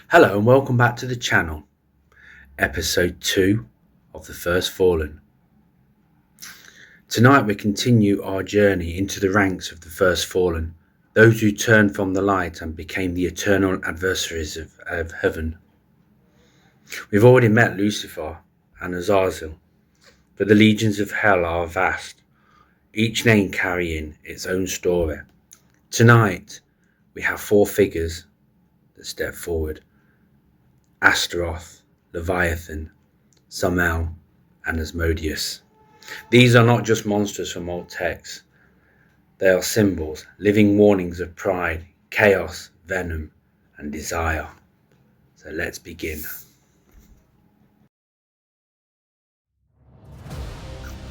Hello and welcome back to the channel, episode 2 of The First Fallen. Tonight we continue our journey into the ranks of the First Fallen, those who turned from the light and became the eternal adversaries of heaven. We've already met Lucifer and Azazel, but the legions of hell are vast, each name carrying its own story. Tonight we have 4 figures that step forward: Astaroth, Leviathan, Samael, and Asmodeus. These are not just monsters from old texts. They are symbols, living warnings of pride, chaos, venom, and desire. So let's begin.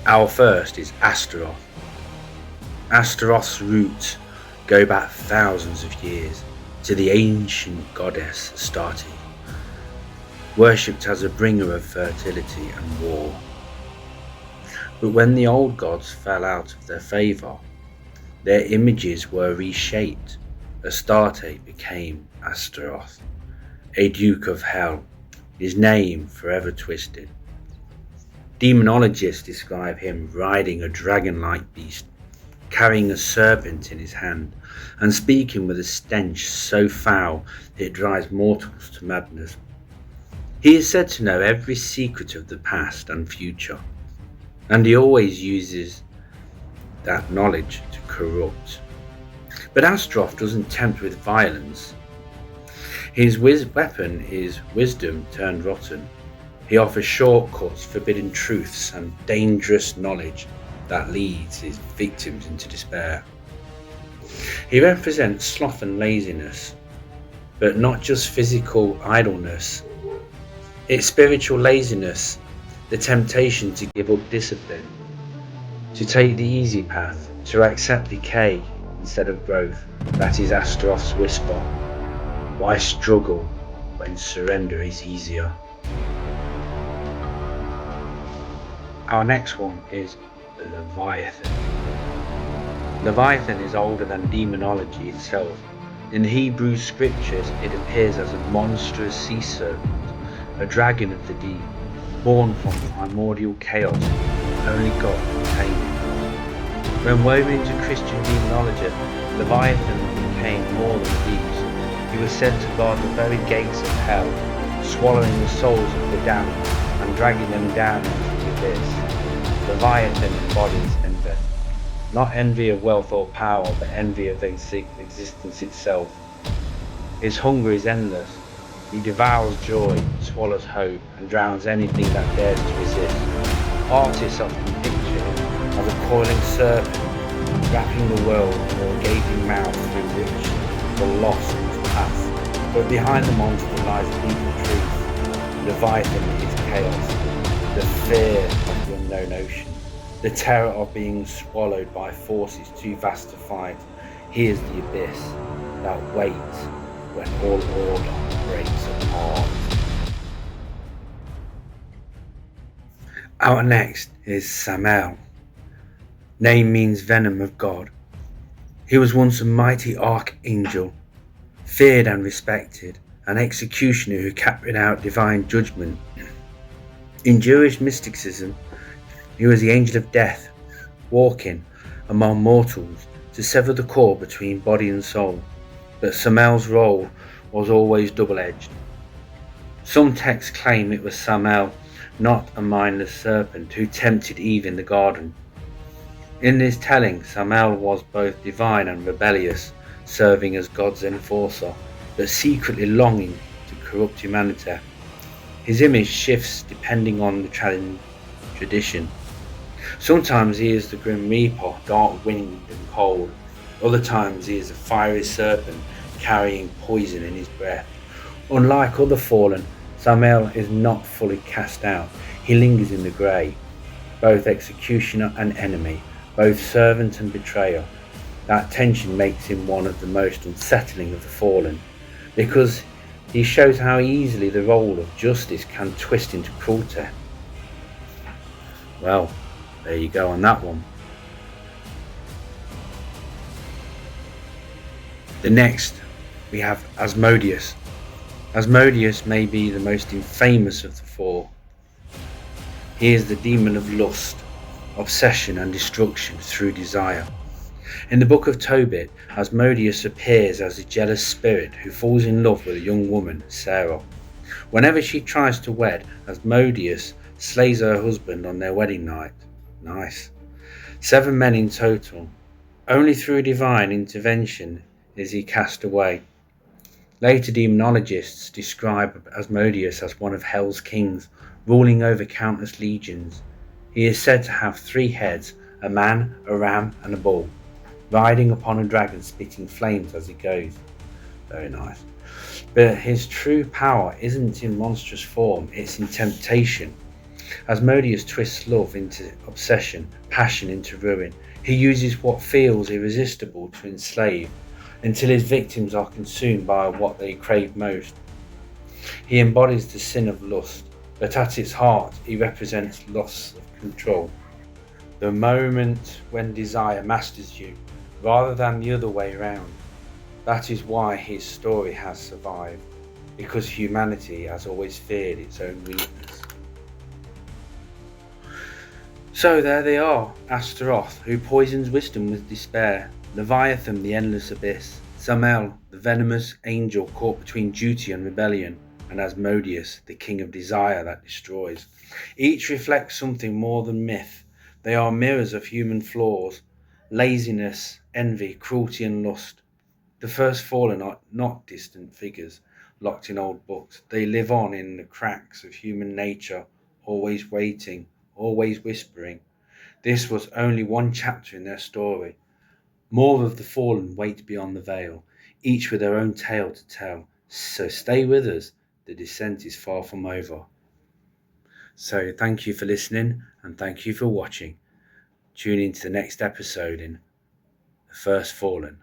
Our first is Astaroth. Astaroth's roots go back thousands of years to the ancient goddess Astarte, worshipped as a bringer of fertility and war. But when the old gods fell out of their favour, their images were reshaped. Astarte became Astaroth, a duke of hell, his name forever twisted. Demonologists describe him riding a dragon-like beast, carrying a serpent in his hand, and speaking with a stench so foul it drives mortals to madness. He is said to know every secret of the past and future, and he always uses that knowledge to corrupt. But Astaroth doesn't tempt with violence. His weapon is wisdom turned rotten. He offers shortcuts, forbidden truths, and dangerous knowledge that leads his victims into despair. He represents sloth and laziness, but not just physical idleness. It's spiritual laziness, the temptation to give up discipline, to take the easy path, to accept decay instead of growth. That is Astaroth's whisper. Why struggle when surrender is easier? Our next one is Leviathan. Leviathan is older than demonology itself. In the Hebrew scriptures, it appears as a monstrous sea serpent, a dragon of the deep, born from primordial chaos, only God can tame it. When woven into Christian demonology, Leviathan became more than a beast. He was said to guard the very gates of hell, swallowing the souls of the damned and dragging them down into the abyss. Leviathan embodies envy. Not envy of wealth or power, but envy of existence itself. His hunger is endless. He devours joy, swallows hope, and drowns anything that dares to resist. Artists often picture him as a coiling serpent, wrapping the world or a gaping mouth through which the lost must pass. But behind the monster lies a deeper truth. Leviathan is chaos, the fear of the unknown ocean, the terror of being swallowed by forces too vast to fight. He is the abyss that waits when all order breaks apart. Our next is Samael. Name means venom of God. He was once a mighty archangel, feared and respected, an executioner who carried out divine judgment. In Jewish mysticism, he was the angel of death, walking among mortals to sever the cord between body and soul. But Samael's role was always double-edged. Some texts claim it was Samael, not a mindless serpent, who tempted Eve in the garden. In this telling, Samael was both divine and rebellious, serving as God's enforcer, but secretly longing to corrupt humanity. His image shifts depending on the tradition. Sometimes he is the Grim Reaper, dark winged and cold. Other times he is a fiery serpent carrying poison in his breath. Unlike other fallen, Samael is not fully cast out. He lingers in the grey, both executioner and enemy, both servant and betrayer. That tension makes him one of the most unsettling of the fallen, because he shows how easily the role of justice can twist into cruelty. Well, there you go on that one. The next, we have Asmodeus. Asmodeus may be the most infamous of the four. He is the demon of lust, obsession and destruction through desire. In the book of Tobit, Asmodeus appears as a jealous spirit who falls in love with a young woman, Sarah. Whenever she tries to wed, Asmodeus slays her husband on their wedding night. Nice. 7 men in total. Only through divine intervention is he cast away. Later demonologists describe Asmodeus as one of Hell's kings, ruling over countless legions. He is said to have 3 heads, a man, a ram and a bull, riding upon a dragon spitting flames as he goes. Very nice. But his true power isn't in monstrous form, it's in temptation. Asmodeus twists love into obsession, passion into ruin. He uses what feels irresistible to enslave, until his victims are consumed by what they crave most. He embodies the sin of lust, but at its heart he represents loss of control. The moment when desire masters you, rather than the other way around. That is why his story has survived, because humanity has always feared its own weakness. So there they are, Astaroth, who poisons wisdom with despair, Leviathan, the endless abyss, Samael, the venomous angel caught between duty and rebellion, and Asmodeus, the king of desire that destroys. Each reflects something more than myth. They are mirrors of human flaws, laziness, envy, cruelty and lust. The first fallen are not distant figures, locked in old books. They live on in the cracks of human nature, always waiting, always whispering. This was only one chapter in their story. More of the fallen wait beyond the veil, each with their own tale to tell. So stay with us, the descent is far from over. So thank you for listening and thank you for watching. Tune in to the next episode in The First Fallen.